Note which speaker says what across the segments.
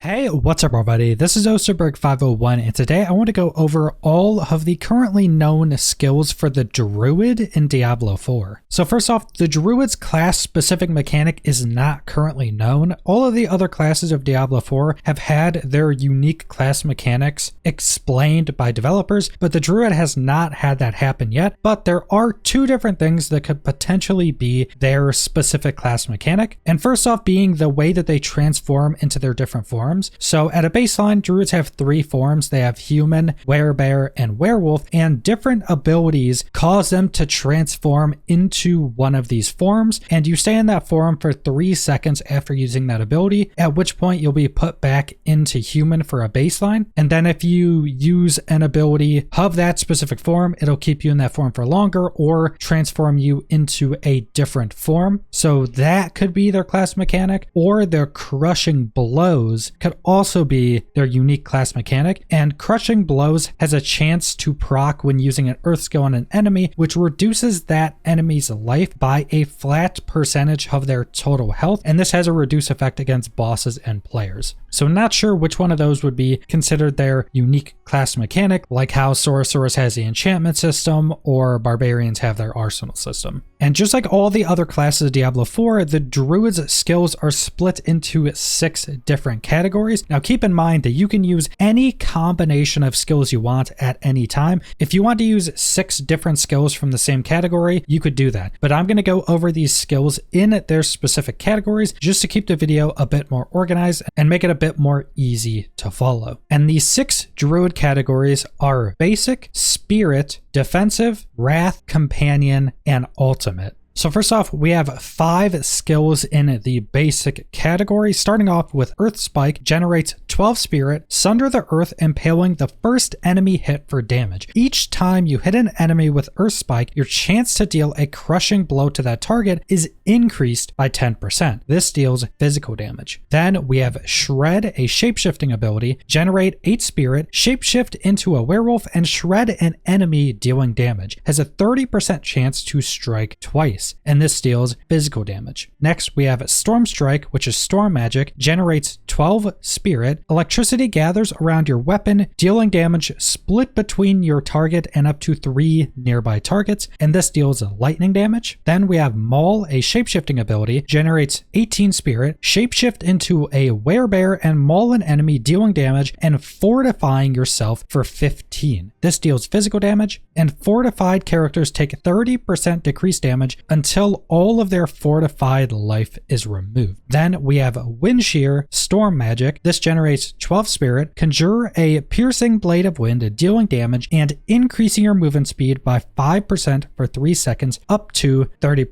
Speaker 1: Hey, what's up everybody? This is Osterberg501 and today I want to go over all of the currently known skills for the Druid in Diablo 4. So first off, the Druid's class specific mechanic is not currently known. All of the other classes of Diablo 4 have had their unique class mechanics explained by developers, but the Druid has not had that happen yet. But there are two different things that could potentially be their specific class mechanic. And first off being the way that they transform into their different forms. So at a baseline, Druids have three forms. They have human, werebear, and werewolf, and different abilities cause them to transform into one of these forms, and you stay in that form for 3 seconds after using that ability, at which point you'll be put back into human for a baseline. And then if you use an ability of that specific form, it'll keep you in that form for longer or transform you into a different form. So that could be their class mechanic, or their crushing blows could also be their unique class mechanic, and crushing blows has a chance to proc when using an earth skill on an enemy, which reduces that enemy's life by a flat percentage of their total health, and this has a reduce effect against bosses and players. So not sure which one of those would be considered their unique class mechanic, like how Sorcerers has the enchantment system or Barbarians have their arsenal system. And just like all the other classes of Diablo 4, the Druid's skills are split into 6 different categories. Now keep in mind that you can use any combination of skills you want at any time. If you want to use 6 different skills from the same category, you could do that. But I'm going to go over these skills in their specific categories just to keep the video a bit more organized and make it a bit more easy to follow. And these 6 Druid categories are Basic, Spirit, Defensive, Wrath, Companion, and Ultimate. So first off, we have 5 skills in the basic category, starting off with Earth Spike, generates 12 spirit, sunder the earth, impaling the first enemy hit for damage. Each time you hit an enemy with Earth Spike, your chance to deal a crushing blow to that target is increased by 10%. This deals physical damage. Then we have Shred, a shapeshifting ability, generate 8 spirit, shapeshift into a werewolf, and shred an enemy dealing damage. Has a 30% chance to strike twice, and this deals physical damage. Next, we have Storm Strike, which is storm magic, generates 12 spirit, electricity gathers around your weapon, dealing damage split between your target and up to 3 nearby targets, and this deals lightning damage. Then we have Maul, a shapeshifting ability, generates 18 spirit, shapeshift into a werebear and maul an enemy, dealing damage and fortifying yourself for 15. This deals physical damage, and fortified characters take 30% decreased damage until all of their fortified life is removed. Then we have Wind Shear, storm magic. This generates 12 spirit, conjure a piercing blade of wind, dealing damage and increasing your movement speed by 5% for 3 seconds up to 30.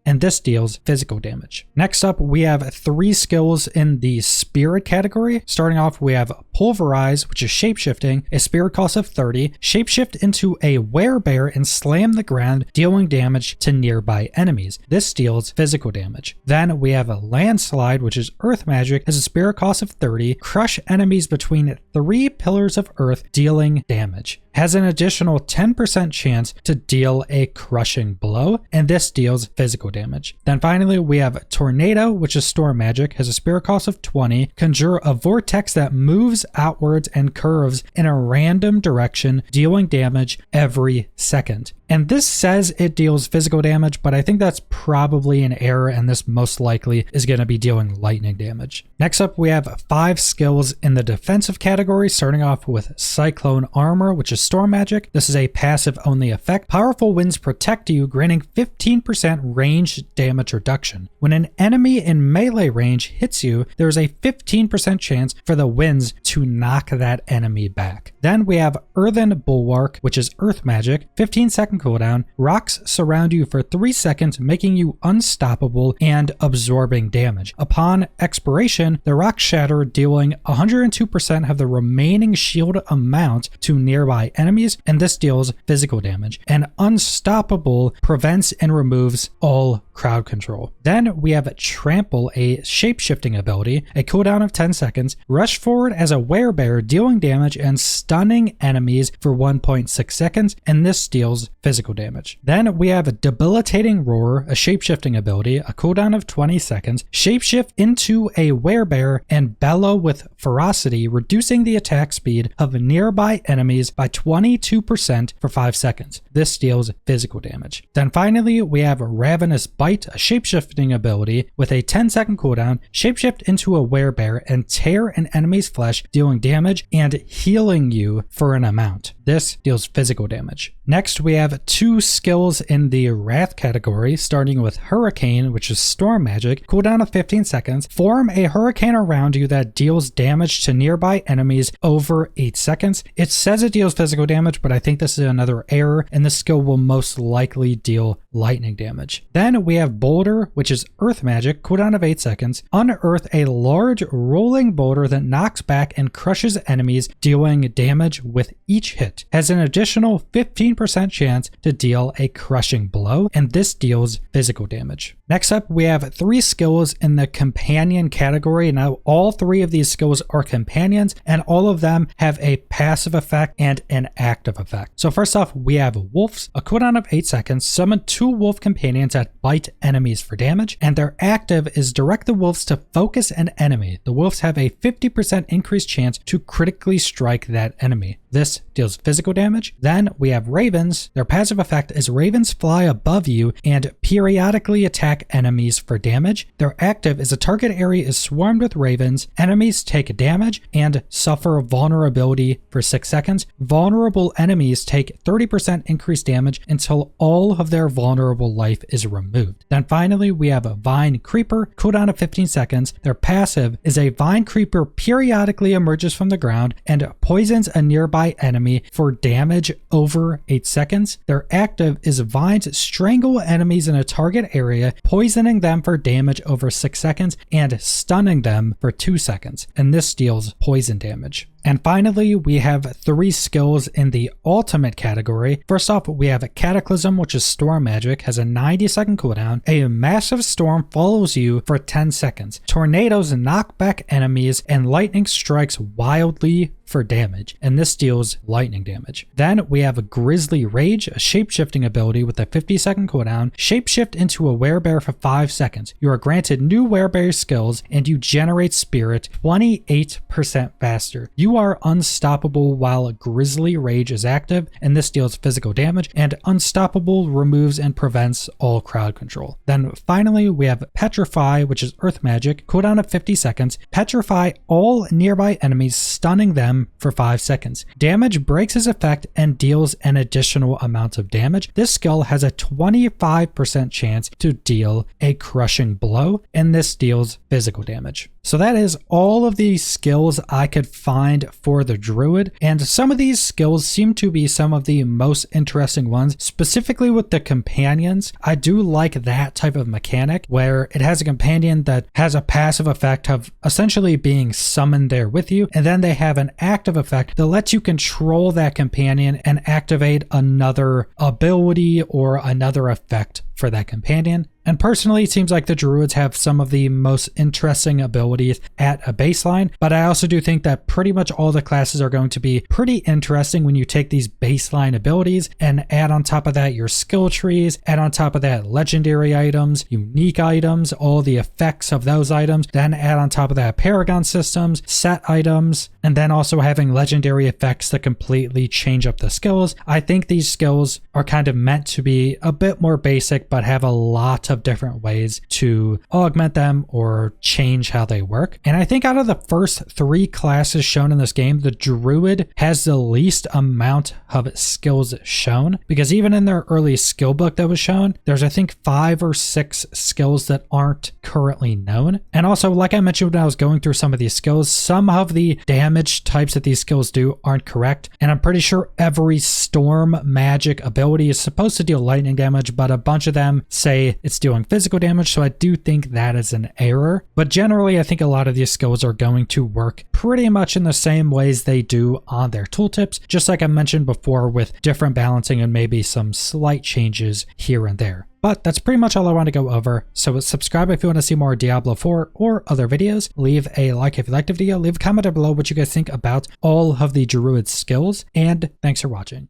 Speaker 1: And this deals physical damage. Next up, we have 3 skills in the spirit category. Starting off, we have Pulverize, which is shapeshifting, a spirit cost of 30, shapeshift into a werebear and slam the ground, dealing damage to nearby enemies. This deals physical damage. Then we have a Landslide, which is earth magic, has a spirit cost of 30, crush enemies between 3 pillars of earth, dealing damage. Has an additional 10% chance to deal a crushing blow, and this deals physical damage. Then finally, we have Tornado, which is storm magic, has a spirit cost of 20, conjure a vortex that moves outwards and curves in a random direction, dealing damage every second. And this says it deals physical damage, but I think that's probably an error, and this most likely is going to be dealing lightning damage. Next up, we have 5 skills in the defensive category, starting off with Cyclone Armor, which is storm magic. This is a passive only effect. Powerful winds protect you, granting 15% range damage reduction. When an enemy in melee range hits you, there is a 15% chance for the winds to knock that enemy back. Then we have Earthen Bulwark, which is earth magic, 15-second cooldown. Rocks surround you for 3 seconds, making you unstoppable and absorbing damage. Upon expiration, the rocks shatter, dealing 102% of the remaining shield amount to nearby enemies, and this deals physical damage. And Unstoppable prevents and removes all crowd control. Then we have Trample, a shapeshifting ability, a cooldown of 10 seconds, rush forward as a werebear, dealing damage and stunning enemies for 1.6 seconds, and this deals physical damage. Then we have a Debilitating Roar, a shapeshifting ability, a cooldown of 20 seconds, shapeshift into a werebear and bellow with ferocity, reducing the attack speed of nearby enemies by 22% for 5 seconds. This deals physical damage. Then finally, we have Ravenous Bite, a shapeshifting ability with a 10-second cooldown, shapeshift into a werebear and tear an enemy's flesh, dealing damage and healing you for an amount. This deals physical damage. Next, we have 2 skills in the Wrath category, starting with Hurricane, which is storm magic, cooldown of 15 seconds. Form a hurricane around you that deals damage to nearby enemies over 8 seconds. It says it deals physical damage, but I think this is another error, and this skill will most likely deal lightning damage. Then we have Boulder, which is earth magic, cooldown of 8 seconds. Unearth a large rolling boulder that knocks back and crushes enemies, dealing damage with each hit. Has an additional 15% chance to deal a crushing blow, and this deals physical damage. Next up, we have 3 skills in the companion category. Now, all 3 of these skills are companions, and all of them have a passive effect and an active effect. So first off, we have Wolves, a cooldown of 8 seconds. Summon 2 wolf companions that bite enemies for damage, and their active is direct the wolves to focus an enemy. The wolves have a 50% increased chance to critically strike that enemy. This deals physical damage. Then we have Ravens. Their passive effect is ravens fly above you and periodically attack enemies for damage. Their active is a target area is swarmed with ravens. Enemies take damage and suffer vulnerability for 6 seconds. Vulnerable enemies take 30% increased damage until all of their vulnerable life is removed. Then finally, we have a Vine Creeper, cooldown of 15 seconds. Their passive is a Vine Creeper periodically emerges from the ground and poisons a nearby enemy for damage over 8 seconds. Their active is vines strangle enemies in a target area, poisoning them for damage over 6 seconds and stunning them for 2 seconds. And this deals poison damage. And finally, we have 3 skills in the ultimate category. First off, we have Cataclysm, which is storm magic, has a 90-second cooldown. A massive storm follows you for 10 seconds. Tornadoes knock back enemies, and lightning strikes wildly for damage, and this deals lightning damage. Then we have a Grizzly Rage, a shapeshifting ability with a 50-second cooldown. Shapeshift into a werebear for 5 seconds. You are granted new werebear skills, and you generate spirit 28% faster. You are unstoppable while Grizzly Rage is active, and this deals physical damage, and Unstoppable removes and prevents all crowd control. Then finally, we have Petrify, which is earth magic, cooldown of 50 seconds. Petrify all nearby enemies, stunning them for 5 seconds. Damage breaks his effect and deals an additional amount of damage. This skill has a 25% chance to deal a crushing blow, and this deals physical damage. So that is all of the skills I could find for the Druid, and some of these skills seem to be some of the most interesting ones, specifically with the companions. I do like that type of mechanic where it has a companion that has a passive effect of essentially being summoned there with you, and then they have an active effect that lets you control that companion and activate another ability or another effect for that companion. And personally, it seems like the Druids have some of the most interesting abilities at a baseline, but I also do think that pretty much all the classes are going to be pretty interesting when you take these baseline abilities and add on top of that your skill trees, add on top of that legendary items, unique items, all the effects of those items, then add on top of that paragon systems, set items, and then also having legendary effects that completely change up the skills. I think these skills are kind of meant to be a bit more basic, but have a lot of different ways to augment them or change how they work. And I think out of the first 3 classes shown in this game, the Druid has the least amount of skills shown, because even in their early skill book that was shown, there's I think 5 or 6 skills that aren't currently known. And also, like I mentioned when I was going through some of these skills, some of the damage types that these skills do aren't correct. And I'm pretty sure every storm magic ability is supposed to deal lightning damage, but a bunch of them say it's doing physical damage, so I do think that is an error. But generally, I think a lot of these skills are going to work pretty much in the same ways they do on their tooltips, just like I mentioned before, with different balancing and maybe some slight changes here and there. But that's pretty much all I want to go over. So subscribe if you want to see more Diablo 4 or other videos. Leave a like if you liked the video. Leave a comment down below what you guys think about all of the Druid skills. And thanks for watching.